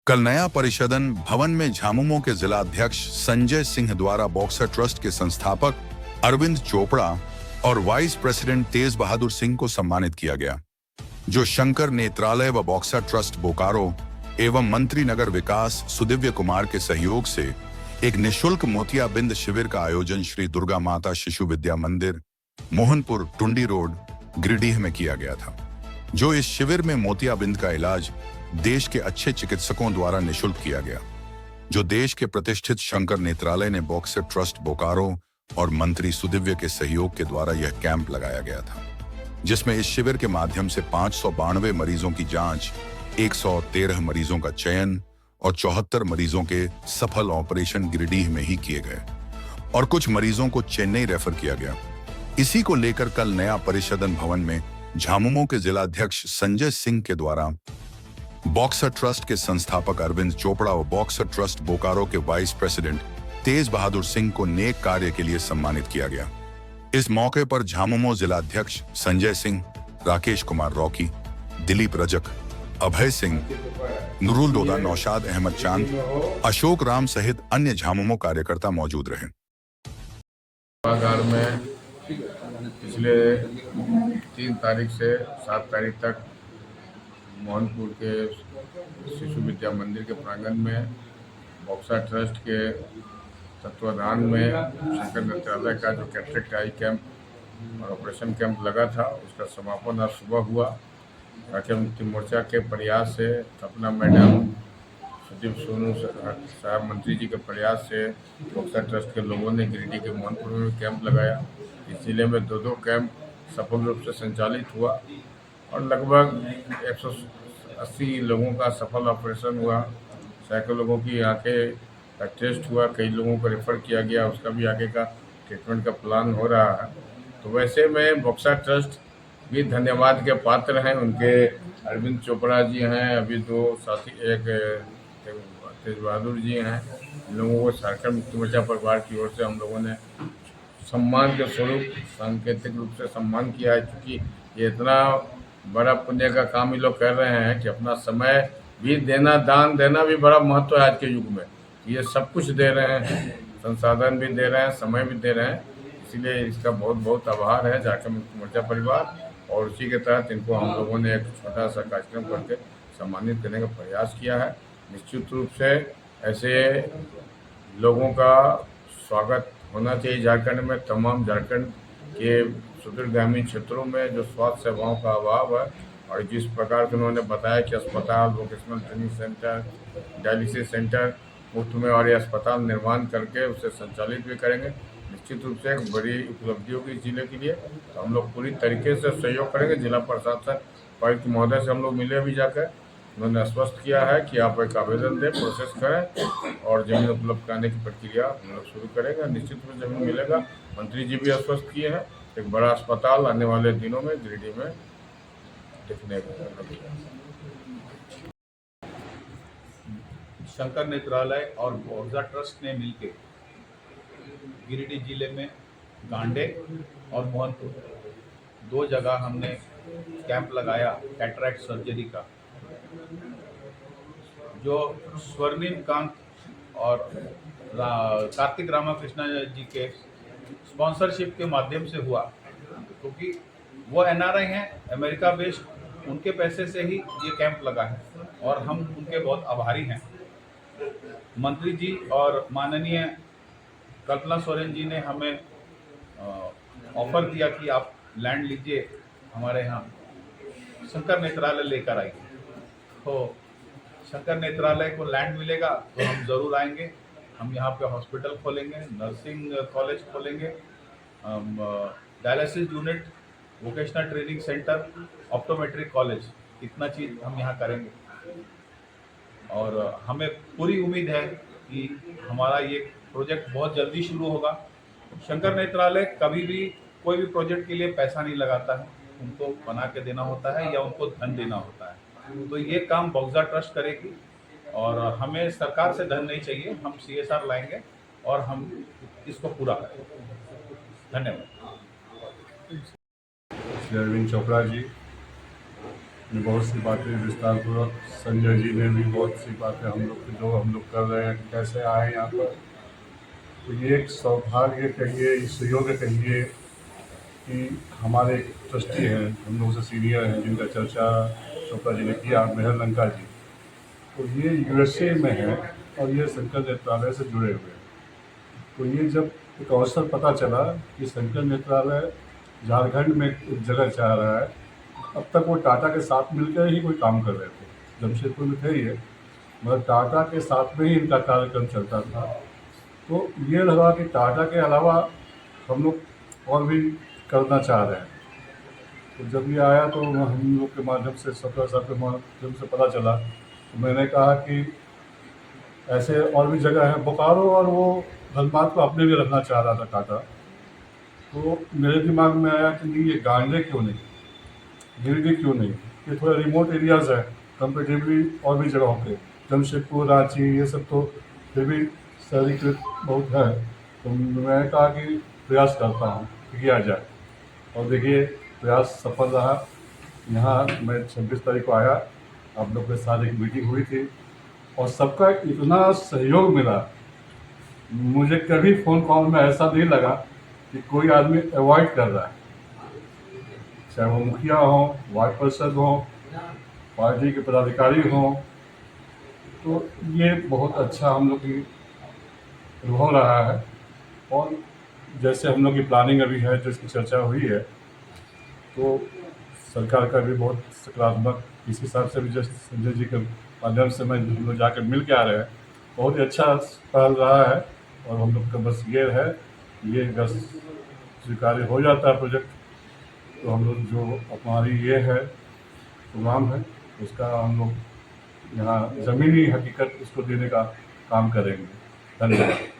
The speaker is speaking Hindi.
कल नया परिषदन भवन में झामुमो के जिला अध्यक्ष संजय सिंह द्वारा बॉक्सर ट्रस्ट के संस्थापक अरविंद चोपड़ा और वाइस प्रेसिडेंट तेज बहादुर सिंह को सम्मानित किया गया, जो शंकर नेत्रालय व बॉक्सर ट्रस्ट बोकारो एवं मंत्री नगर विकास सुदिव्य कुमार के सहयोग से एक निशुल्क मोतियाबिंद शिविर का आयोजन श्री दुर्गा माता शिशु विद्या मंदिर, मोहनपुर, टुंडी रोड, गिरिडीह में किया गया था। जो इस शिविर में मोतियाबिंद का इलाज देश के अच्छे चिकित्सकों द्वारा निशुल्क किया गया, जो देश के प्रतिष्ठित शंकर नेत्रालय ने बॉक्सर ट्रस्ट बोकारो और मंत्री सुदिव्य के सहयोग के द्वारा यह कैंप लगाया गया था, जिसमें इस शिविर के माध्यम से 592 मरीजों की जांच, 113 मरीजों का चयन और 74 मरीजों के सफल ऑपरेशन गिरिडीह में ही किए गए और कुछ मरीजों को चेन्नई रेफर किया गया। इसी को लेकर कल नया परिषदन भवन में झामुमो के जिलाध्यक्ष संजय सिंह के द्वारा बॉक्सर ट्रस्ट के संस्थापक अरविंद चोपड़ा और बॉक्सर ट्रस्ट बोकारो के वाइस प्रेसिडेंट तेज बहादुर सिंह को नेक कार्य के लिए सम्मानित किया गया। इस मौके पर झामुमो जिलाध्यक्ष संजय सिंह, राकेश कुमार रॉकी, दिलीप रजक, अभय सिंह, नुरुल दोदा, नौशाद अहमद चांद, अशोक राम सहित अन्य झामुमो कार्यकर्ता मौजूद रहे। सभागार में पिछले 3 तारीख से 7 तारीख तक मोहनपुर के शिशु विद्या मंदिर के प्रांगण में बॉक्सर ट्रस्ट के तत्वाधान में शंकर नेत्रालय का जो कैटरेक्ट आई कैंप और ऑपरेशन कैंप लगा था, उसका समापन आज सुबह हुआ। राष्ट्रीय मुक्ति मोर्चा के प्रयास से, सपना मैडम, सुदीप सोनू साहब मंत्री जी के प्रयास से बॉक्सर ट्रस्ट के लोगों ने गिरिडीह के मोहनपुर में कैंप लगाया। इस जिले में 2 कैंप सफल रूप से संचालित हुआ और लगभग 180 लोगों का सफल ऑपरेशन हुआ। सैकड़ों लोगों की आंखें का टेस्ट हुआ, कई लोगों को रेफर किया गया, उसका भी आगे का ट्रीटमेंट का प्लान हो रहा है। तो वैसे में बॉक्सर ट्रस्ट भी धन्यवाद के पात्र हैं। उनके अरविंद चोपड़ा जी हैं, अभी 2 साथी, एक तेज बहादुर जी हैं। इन लोगों को झारखंड मुक्ति मोर्चा परिवार की ओर से हम लोगों ने सम्मान के स्वरूप सांकेतिक रूप से सम्मान किया है, क्योंकि ये इतना बड़ा पुण्य का काम ये लोग कर रहे हैं कि अपना समय भी देना, दान देना भी बड़ा महत्व है आज के युग में। ये सब कुछ दे रहे हैं, संसाधन भी दे रहे हैं, समय भी दे रहे हैं, इसीलिए इसका बहुत बहुत आभार है झारखंड मुक्ति मोर्चा परिवार। और उसी के तहत इनको हम लोगों ने एक छोटा सा कार्यक्रम करके सम्मानित करने का प्रयास किया है। निश्चित रूप से ऐसे लोगों का स्वागत होना चाहिए झारखंड में। तमाम झारखंड के सुदूर ग्रामीण क्षेत्रों में जो स्वास्थ्य सेवाओं का अभाव है, और जिस प्रकार से उन्होंने बताया कि अस्पताल, vocational training centre, dialysis centre मुफ्त में और ये अस्पताल निर्माण करके उसे संचालित भी करेंगे, निश्चित रूप से एक बड़ी उपलब्धि होगी इस जिले के लिए। तो हम लोग पूरी तरीके से सहयोग करेंगे। जिला प्रशासन उपायुक्त महोदय से हम लोग मिले भी जाकर, उन्होंने आश्वस्त किया है कि आप एक आवेदन दें, प्रोसेस करें और जमीन उपलब्ध कराने की प्रक्रिया हम लोग शुरू करेंगे। निश्चित रूप से जमीन मिलेगा। मंत्री जी भी आश्वस्त किए हैं, एक बड़ा अस्पताल आने वाले दिनों में गिरिडीह में देखने को। शंकर नेत्रालय और बॉक्सर ट्रस्ट ने मिलकर गिरिडीह जिले में गांडे और मोहनपुर 2 जगह हमने कैंप लगाया कैटरेक्ट सर्जरी का, जो स्वर्णिम कांत और कार्तिक रामाकृष्णा जी के स्पॉन्सरशिप के माध्यम से हुआ, क्योंकि वो NRI हैं, अमेरिका बेस्ड, उनके पैसे से ही ये कैंप लगा है और हम उनके बहुत आभारी हैं। मंत्री जी और माननीय कल्पना सोरेन जी ने हमें ऑफर किया कि आप लैंड लीजिए, हमारे यहाँ शंकर नेत्रालय लेकर आइए। तो शंकर नेत्रालय को लैंड मिलेगा तो हम ज़रूर आएंगे। हम यहाँ पे हॉस्पिटल खोलेंगे, नर्सिंग कॉलेज खोलेंगे, dialysis unit, vocational training centre, optometric college, इतना चीज़ हम यहाँ करेंगे। और हमें पूरी उम्मीद है कि हमारा ये प्रोजेक्ट बहुत जल्दी शुरू होगा। शंकर नेत्रालय कभी भी कोई भी प्रोजेक्ट के लिए पैसा नहीं लगाता है, उनको बना के देना होता है या उनको धन देना होता है। तो ये काम बॉक्सर ट्रस्ट करेगी और हमें सरकार से धन नहीं चाहिए, हम CSR लाएंगे और हम इसको पूरा करेंगे। धन्यवाद। अरविंद चोपड़ा जी, ने बहुत सी बातें विस्तारपूर्वक, संजय जी ने भी बहुत सी बातें हम लोग कर रहे हैं, कैसे आए यहाँ पर। तो ये एक सौभाग्य कहिए, सुयोग कहिए कि हमारे एक ट्रस्टी हैं, हम लोग से सीनियर हैं, जिनका चर्चा चोपड़ा जी ने किया, मेहर लंका जी, तो ये यूएसए में है और ये शंकर नेत्रालय से जुड़े हुए हैं। तो ये जब एक अवसर पता चला कि शंकर नेत्रालय झारखंड में एक जगह चाह रहा है, अब तक वो टाटा के साथ मिलकर ही कोई काम कर रहे थे, जमशेदपुर में थे ये, मगर टाटा के साथ में ही इनका कार्यक्रम चलता था। तो ये लगा कि टाटा के अलावा हम लोग और भी करना चाह रहे हैं। तो जब ये आया तो हम लोग के माध्यम से, सत्रह साहब के माध्यम से पता चला, तो मैंने कहा कि ऐसे और भी जगह है, बोकारो और वो धनबाद को अपने भी रखना चाह रहा था टाटा। तो मेरे दिमाग में आया कि नहीं, ये गांजे क्यों नहीं, गिरिडीह क्यों नहीं, ये थोड़ा रिमोट एरियाज़ है कंपेटिवली और भी जगहों पे, जमशेदपुर, रांची, ये सब तो फिर भी शहरीकृत बहुत है। तो मैंने कहा कि प्रयास करता हूँ कि किया जाए, और देखिए प्रयास सफल रहा। यहाँ मैं 26 तारीख को आया, आप लोग के साथ एक मीटिंग हुई थी और सबका इतना सहयोग मिला, मुझे कभी फ़ोन कॉल में ऐसा नहीं लगा कि कोई आदमी अवॉइड कर रहा है, चाहे वो मुखिया हो, वार्ड पार्षद हो, पार्टी के पदाधिकारी हों। तो ये बहुत अच्छा हम लोग की अनुभव रहा है। और जैसे हम लोग की प्लानिंग अभी है, जिसकी चर्चा हुई है, तो सरकार का भी बहुत सकारात्मक, इस हिसाब से भी जैसे संजय जी के माध्यम से मैं हम लोग जाकर मिल के आ रहे हैं, बहुत ही अच्छा पहल रहा है। और हम लोग का बस ये है, ये अगर स्वीकार्य हो जाता है प्रोजेक्ट, तो हम लोग जो हमारी ये है प्रोग्राम है, उसका हम लोग यहाँ ज़मीनी हकीकत उसको देने का काम करेंगे। धन्यवाद।